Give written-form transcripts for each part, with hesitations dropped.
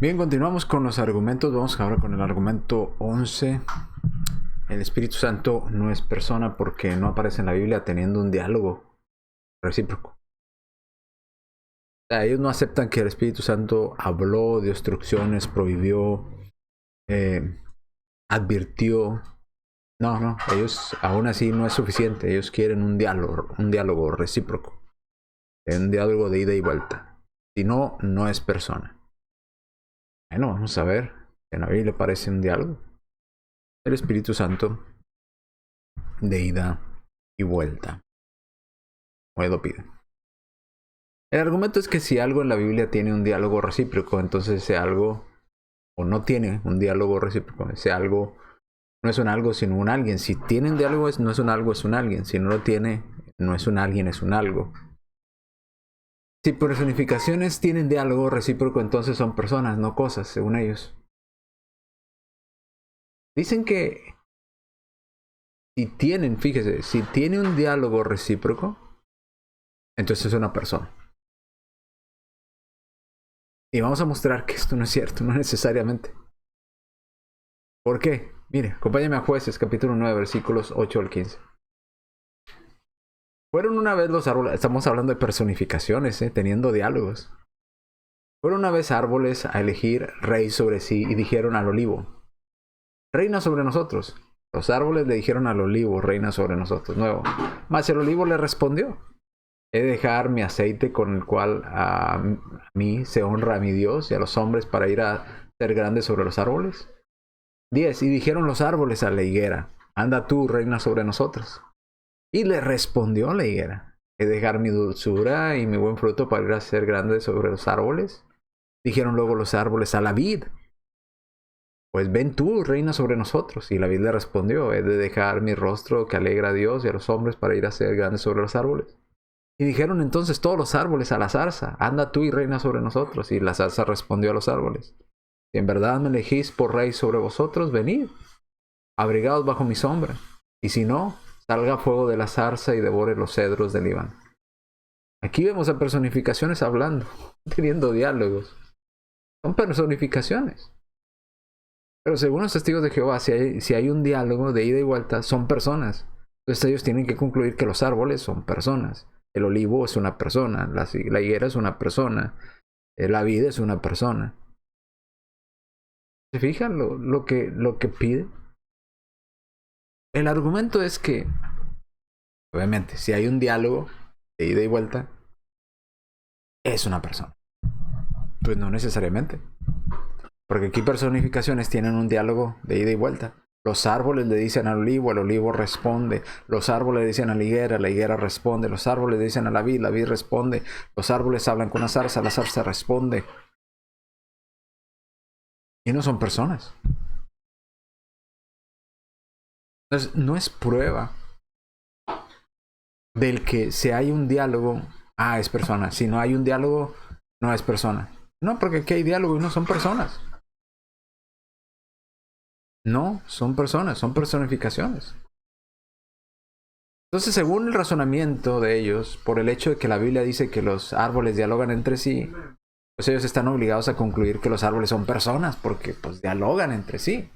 Bien, continuamos con los argumentos. Vamos ahora con el argumento 11. El Espíritu Santo no es persona porque no aparece en la Biblia teniendo un diálogo recíproco. O sea, ellos no aceptan que el Espíritu Santo habló, dio instrucciones, prohibió, advirtió. No, ellos aún así no es suficiente. Ellos quieren un diálogo recíproco, un diálogo de ida y vuelta. Si no, no es persona. Bueno, vamos a ver. En la Biblia aparece un diálogo. El Espíritu Santo de ida y vuelta. O lo pide. El argumento es que si algo en la Biblia tiene un diálogo recíproco, entonces ese algo, o no tiene un diálogo recíproco, ese algo no es un algo sino un alguien. Si tiene un diálogo, no es un algo, es un alguien. Si no lo tiene, no es un alguien, es un algo. Si personificaciones tienen diálogo recíproco, entonces son personas, no cosas, según ellos. Dicen que si tienen, fíjese, si tiene un diálogo recíproco, entonces es una persona. Y vamos a mostrar que esto no es cierto, no necesariamente. ¿Por qué? Mire, acompáñame a Jueces, capítulo 9, versículos 8 al 15. Fueron una vez los árboles, estamos hablando de personificaciones, teniendo diálogos. Fueron una vez árboles a elegir rey sobre sí y dijeron al olivo, reina sobre nosotros. Los árboles le dijeron al olivo, reina sobre nosotros. Nuevo. Mas el olivo le respondió, he de dejar mi aceite con el cual a mí se honra a mi Dios y a los hombres para ir a ser grandes sobre los árboles. 10. Y dijeron los árboles a la higuera, anda tú, reina sobre nosotros. Y le respondió la higuera, he de dejar mi dulzura y mi buen fruto para ir a ser grande sobre los árboles. Dijeron luego los árboles a la vid, pues ven tú, reina sobre nosotros. Y la vid le respondió, he de dejar mi rostro que alegra a Dios y a los hombres para ir a ser grandes sobre los árboles. Y dijeron entonces todos los árboles a la zarza, anda tú y reina sobre nosotros. Y la zarza respondió a los árboles, si en verdad me elegís por rey sobre vosotros, venid, abrigaos bajo mi sombra. Y si no, salga fuego de la zarza y devore los cedros del Líbano. Aquí vemos a personificaciones hablando, teniendo diálogos. Son personificaciones. Pero según los testigos de Jehová, si hay un diálogo de ida y vuelta, son personas. Entonces ellos tienen que concluir que los árboles son personas. El olivo es una persona, la higuera es una persona, la vid es una persona. ¿Se fijan lo que pide? El argumento es que, obviamente, si hay un diálogo de ida y vuelta, es una persona. Pues no necesariamente. Porque aquí personificaciones tienen un diálogo de ida y vuelta. Los árboles le dicen al olivo, el olivo responde. Los árboles le dicen a la higuera responde. Los árboles le dicen a la vid responde. Los árboles hablan con la zarza responde. Y no son personas. Entonces, no es prueba del que si hay un diálogo, es persona. Si no hay un diálogo, no es persona. No, porque aquí hay diálogo y no son personas. No, son personas, son personificaciones. Entonces, según el razonamiento de ellos, por el hecho de que la Biblia dice que los árboles dialogan entre sí, pues ellos están obligados a concluir que los árboles son personas, porque pues dialogan entre sí.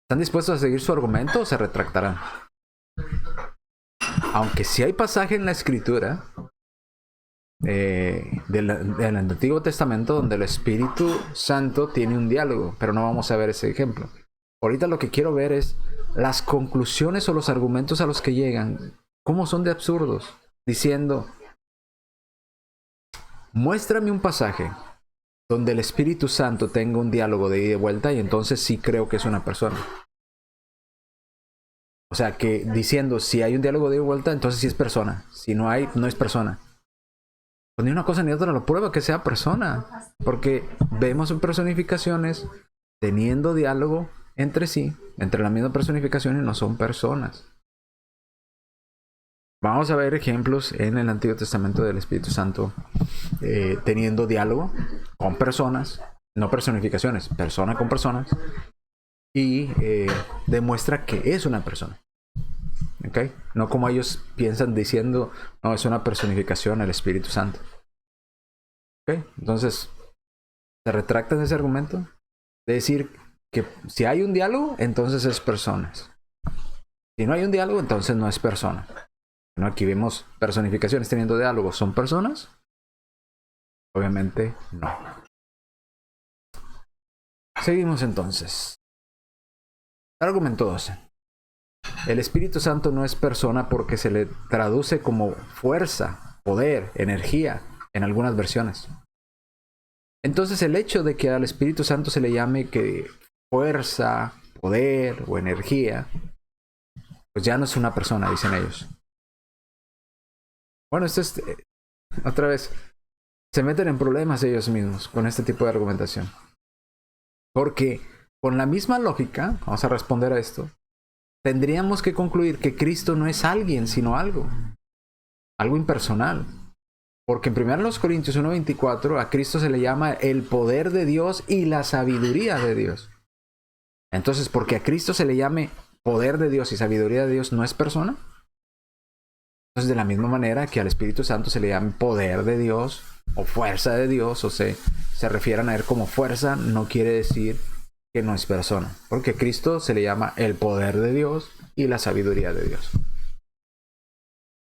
¿Están dispuestos a seguir su argumento o se retractarán? Aunque sí hay pasaje en la Escritura del Antiguo Testamento donde el Espíritu Santo tiene un diálogo, pero no vamos a ver ese ejemplo. Ahorita lo que quiero ver es las conclusiones o los argumentos a los que llegan, cómo son de absurdos, diciendo, muéstrame un pasaje donde el Espíritu Santo tenga un diálogo de ida y vuelta y entonces sí creo que es una persona. O sea, que diciendo, si hay un diálogo de ida y vuelta, entonces sí es persona. Si no hay, no es persona. Pues ni una cosa ni otra lo prueba que sea persona. Porque vemos en personificaciones teniendo diálogo entre sí, entre la misma personificación y no son personas. Vamos a ver ejemplos en el Antiguo Testamento del Espíritu Santo teniendo diálogo con personas, no personificaciones, persona con personas, y demuestra que es una persona. ¿Okay? No como ellos piensan diciendo, no, es una personificación el Espíritu Santo. ¿Ok? Entonces, ¿se retracta de ese argumento? De decir que si hay un diálogo, entonces es personas. Si no hay un diálogo, entonces no es persona. ¿No? Aquí vemos personificaciones teniendo diálogos. ¿Son personas? Obviamente no. Seguimos entonces. Argumento 12. El Espíritu Santo no es persona porque se le traduce como fuerza, poder, energía en algunas versiones. Entonces el hecho de que al Espíritu Santo se le llame que fuerza, poder o energía, pues ya no es una persona, dicen ellos. Bueno, esto es, otra vez, se meten en problemas ellos mismos con este tipo de argumentación. Porque con la misma lógica, vamos a responder a esto, tendríamos que concluir que Cristo no es alguien, sino algo impersonal. Porque en 1 Corintios 1:24 a Cristo se le llama el poder de Dios y la sabiduría de Dios. Entonces, porque a Cristo se le llame poder de Dios y sabiduría de Dios, ¿no es persona? Entonces, de la misma manera que al Espíritu Santo se le llame poder de Dios o fuerza de Dios, o se refieran a él como fuerza, no quiere decir que no es persona. Porque a Cristo se le llama el poder de Dios y la sabiduría de Dios.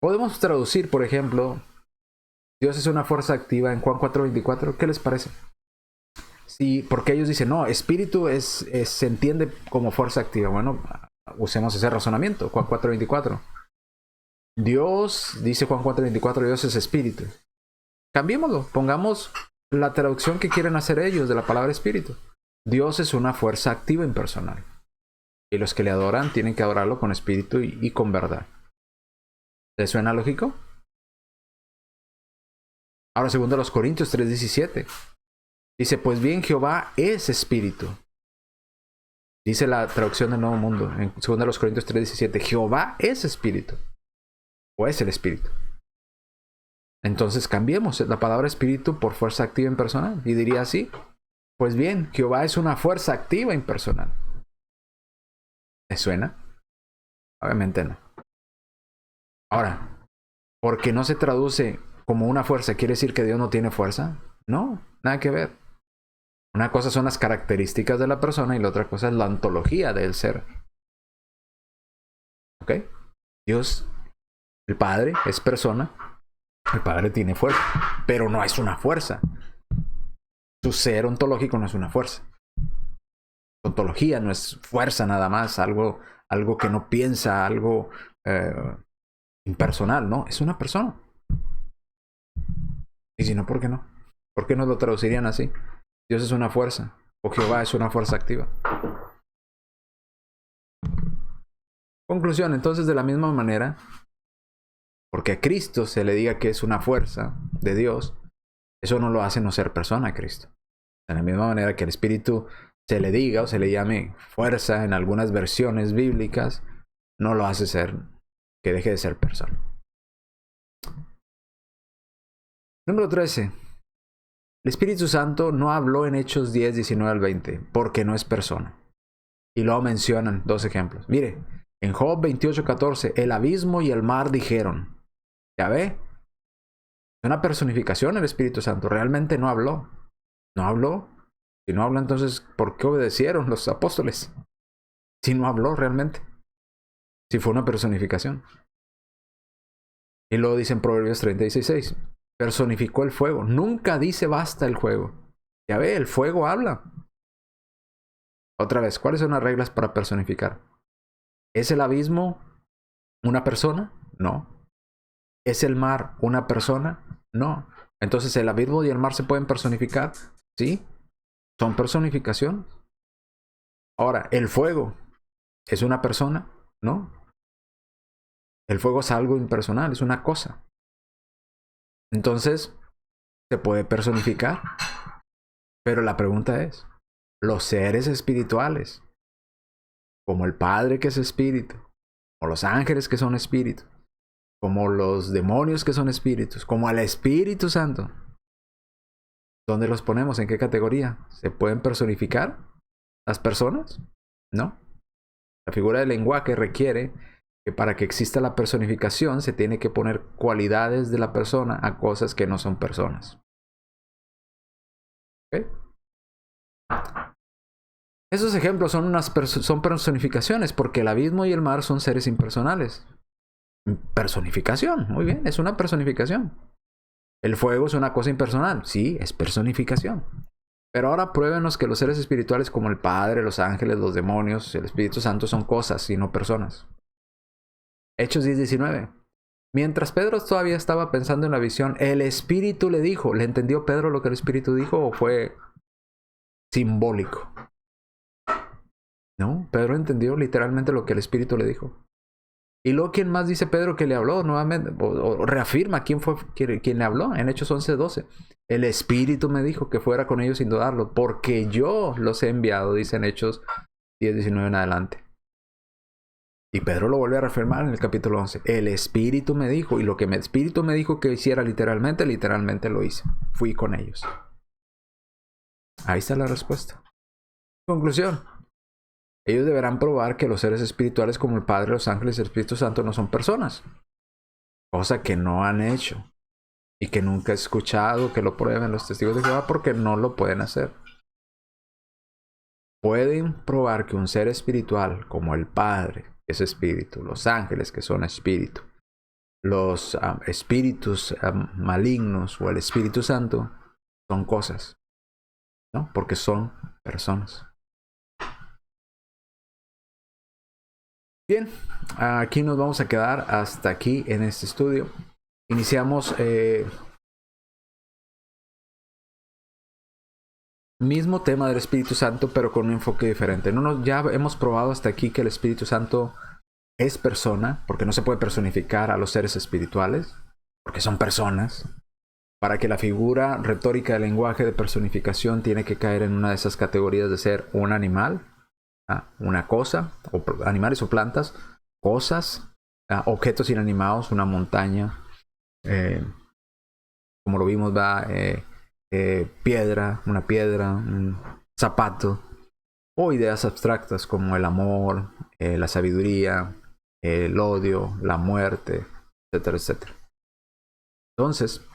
Podemos traducir, por ejemplo, Dios es una fuerza activa en Juan 4:24. ¿Qué les parece? Sí, porque ellos dicen, no, espíritu se entiende como fuerza activa. Bueno, usemos ese razonamiento. Juan 4:24. Dios, dice Juan 4:24, Dios es espíritu. Cambiémoslo, pongamos la traducción que quieren hacer ellos de la palabra espíritu. Dios es una fuerza activa impersonal. Y los que le adoran tienen que adorarlo con espíritu y con verdad. ¿Les suena lógico? Ahora, 2 Corintios 3:17. Dice, pues bien, Jehová es espíritu. Dice la traducción del Nuevo Mundo, en 2 Corintios 3:17. Jehová es espíritu. O es el espíritu. Entonces cambiemos la palabra espíritu por fuerza activa impersonal. Y diría así, pues bien, Jehová es una fuerza activa impersonal. ¿Les suena? Obviamente no. Ahora, ¿porque no se traduce como una fuerza quiere decir que Dios no tiene fuerza? No, nada que ver. Una cosa son las características de la persona y la otra cosa es la ontología del ser. ¿Ok? Dios, el Padre, es persona. El Padre tiene fuerza, pero no es una fuerza. Su ser ontológico no es una fuerza. Su ontología no es fuerza nada más, algo que no piensa, algo impersonal, ¿no? Es una persona. Y si no, ¿por qué no? ¿Por qué no lo traducirían así? Dios es una fuerza, o Jehová es una fuerza activa. Conclusión, entonces, de la misma manera, porque a Cristo se le diga que es una fuerza de Dios, eso no lo hace no ser persona a Cristo. De la misma manera que el Espíritu se le diga o se le llame fuerza en algunas versiones bíblicas, no lo hace ser, que deje de ser persona. Número 13. El Espíritu Santo no habló en Hechos 10, 19 al 20, porque no es persona. Y luego mencionan dos ejemplos. Mire, en Job 28, 14, el abismo y el mar dijeron. ¿Ya ve? Es una personificación el Espíritu Santo. Realmente no habló. No habló. Si no habló, entonces, ¿por qué obedecieron los apóstoles? Si no habló realmente. Si fue una personificación. Y luego dice en Proverbios 36, personificó el fuego. Nunca dice basta el fuego. Ya ve, el fuego habla. Otra vez, ¿cuáles son las reglas para personificar? ¿Es el abismo una persona? No. ¿Es el mar una persona? No. Entonces, ¿el abismo y el mar se pueden personificar? Sí. Son personificaciones. Ahora, ¿el fuego es una persona? No. El fuego es algo impersonal, es una cosa. Entonces, se puede personificar. Pero la pregunta es, los seres espirituales, como el Padre que es espíritu, o los ángeles que son espíritus, como los demonios que son espíritus, como al Espíritu Santo, ¿dónde los ponemos? ¿En qué categoría? ¿Se pueden personificar las personas? No. La figura del lenguaje requiere que para que exista la personificación se tiene que poner cualidades de la persona a cosas que no son personas. ¿Okay? Esos ejemplos son personificaciones, porque el abismo y el mar son seres impersonales. Personificación, muy bien, es una personificación. El fuego es una cosa impersonal, sí, es personificación. Pero ahora pruébenos que los seres espirituales como el Padre, los ángeles, los demonios, el Espíritu Santo son cosas y no personas. Hechos 10:19. Mientras Pedro todavía estaba pensando en la visión, el Espíritu le dijo. ¿Le entendió Pedro lo que el Espíritu dijo o fue simbólico? No, Pedro entendió literalmente lo que el Espíritu le dijo. Y luego, ¿quién más dice Pedro que le habló nuevamente? O reafirma quién fue quien le habló en Hechos 11:12. El Espíritu me dijo que fuera con ellos sin dudarlo, porque yo los he enviado, dice en Hechos 10:19 en adelante. Y Pedro lo vuelve a reafirmar en el capítulo 11. El Espíritu me dijo, y lo que el Espíritu me dijo que hiciera literalmente, literalmente lo hice. Fui con ellos. Ahí está la respuesta. Conclusión. Ellos deberán probar que los seres espirituales como el Padre, los ángeles y el Espíritu Santo no son personas. Cosa que no han hecho. Y que nunca he escuchado que lo prueben los testigos de Jehová porque no lo pueden hacer. Pueden probar que un ser espiritual como el Padre, que es espíritu, los ángeles, que son espíritu, los espíritus malignos o el Espíritu Santo son cosas, ¿no? Porque son personas. Bien, aquí nos vamos a quedar hasta aquí en este estudio. Iniciamos mismo tema del Espíritu Santo, pero con un enfoque diferente. Ya hemos probado hasta aquí que el Espíritu Santo es persona, porque no se puede personificar a los seres espirituales, porque son personas. Para que la figura retórica del lenguaje de personificación tiene que caer en una de esas categorías de ser un animal, una cosa, o animales o plantas, cosas, objetos inanimados, una montaña, como lo vimos, una piedra, un zapato, o ideas abstractas como el amor, la sabiduría, el odio, la muerte, etcétera, etcétera. Entonces,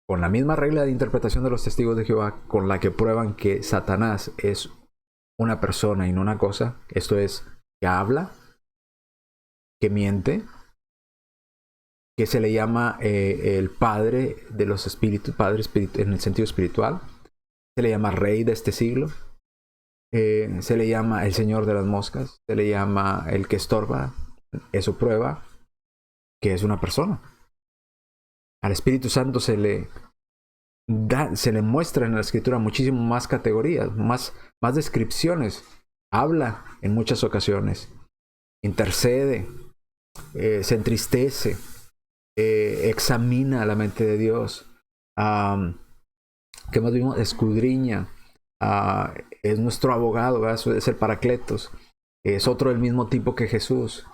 con la misma regla de interpretación de los testigos de Jehová, con la que prueban que Satanás es una persona y no una cosa, esto es, que habla, que miente, que se le llama el padre de los espíritus, en el sentido espiritual, se le llama rey de este siglo, se le llama el señor de las moscas, se le llama el que estorba. Eso prueba que es una persona. Al Espíritu Santo se le muestra en la escritura muchísimo más categorías, más descripciones. Habla en muchas ocasiones, intercede, se entristece, examina la mente de Dios. ¿Qué más vimos? Escudriña. Es nuestro abogado, ¿verdad? Es el Paracletos. Es otro del mismo tipo que Jesús.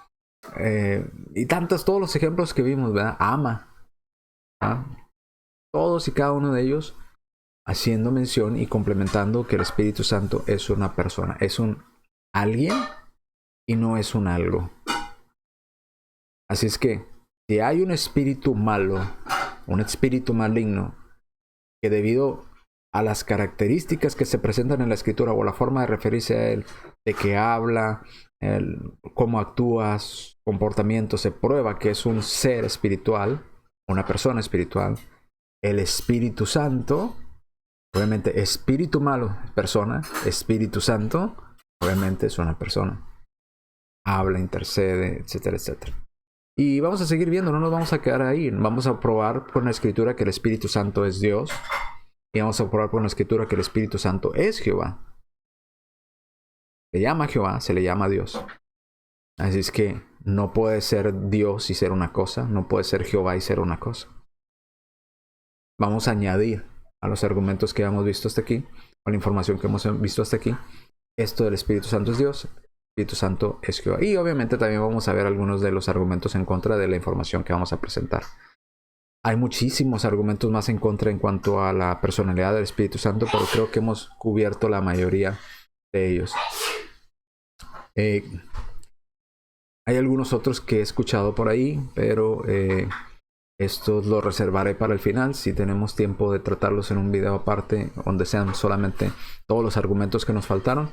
Y todos los ejemplos que vimos, ¿verdad? Ama. Todos y cada uno de ellos haciendo mención y complementando que el Espíritu Santo es una persona. Es un alguien y no es un algo. Así es que si hay un espíritu malo, un espíritu maligno, que debido a las características que se presentan en la escritura o la forma de referirse a él, de que habla, cómo actúa, comportamiento, se prueba que es un ser espiritual, una persona espiritual, el Espíritu Santo, obviamente espíritu malo, persona, Espíritu Santo, obviamente es una persona. Habla, intercede, etcétera, etcétera. Y vamos a seguir viendo, no nos vamos a quedar ahí. Vamos a probar por la escritura que el Espíritu Santo es Dios. Y vamos a probar por la escritura que el Espíritu Santo es Jehová. Se llama Jehová, se le llama Dios. Así es que no puede ser Dios y ser una cosa, no puede ser Jehová y ser una cosa. Vamos a añadir a los argumentos que hemos visto hasta aquí, a la información que hemos visto hasta aquí, esto del Espíritu Santo es Dios, el Espíritu Santo es Jehová. Y obviamente también vamos a ver algunos de los argumentos en contra de la información que vamos a presentar. Hay muchísimos argumentos más en contra en cuanto a la personalidad del Espíritu Santo, pero creo que hemos cubierto la mayoría de ellos. Hay algunos otros que he escuchado por ahí, pero Estos los reservaré para el final, si tenemos tiempo de tratarlos en un video aparte, donde sean solamente todos los argumentos que nos faltaron,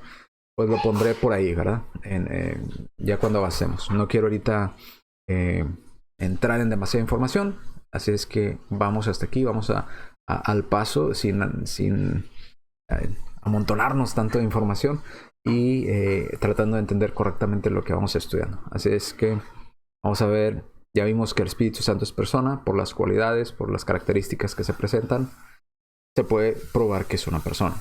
pues lo pondré por ahí, ¿verdad? Ya cuando avancemos. No quiero ahorita entrar en demasiada información, así es que vamos hasta aquí, vamos al paso, sin amontonarnos tanto de información y tratando de entender correctamente lo que vamos estudiando. Así es que vamos a ver. Ya vimos que el Espíritu Santo es persona, por las cualidades, por las características que se presentan, se puede probar que es una persona.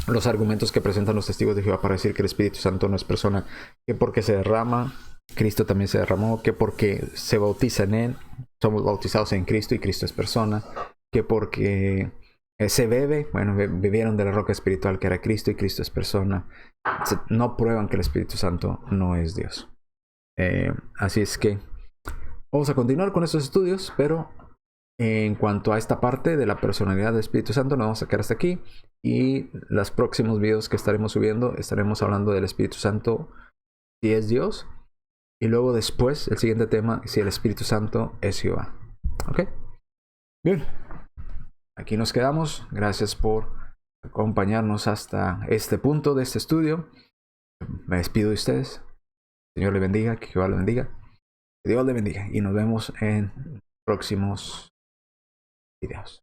Los argumentos que presentan los testigos de Jehová para decir que el Espíritu Santo no es persona, que porque se derrama, Cristo también se derramó, que porque se bautiza en Él, somos bautizados en Cristo y Cristo es persona, que porque se bebe, bueno, bebieron de la roca espiritual que era Cristo y Cristo es persona. No prueban que el Espíritu Santo no es Dios. Así es que vamos a continuar con estos estudios, pero en cuanto a esta parte de la personalidad del Espíritu Santo, nos vamos a quedar hasta aquí. Y los próximos videos que estaremos subiendo, estaremos hablando del Espíritu Santo, si es Dios. Y luego después, el siguiente tema, si el Espíritu Santo es Jehová. ¿Ok? Bien. Aquí nos quedamos. Gracias por acompañarnos hasta este punto de este estudio. Me despido de ustedes. Que el Señor le bendiga, que Jehová le bendiga. Que Dios le bendiga. Y nos vemos en próximos videos.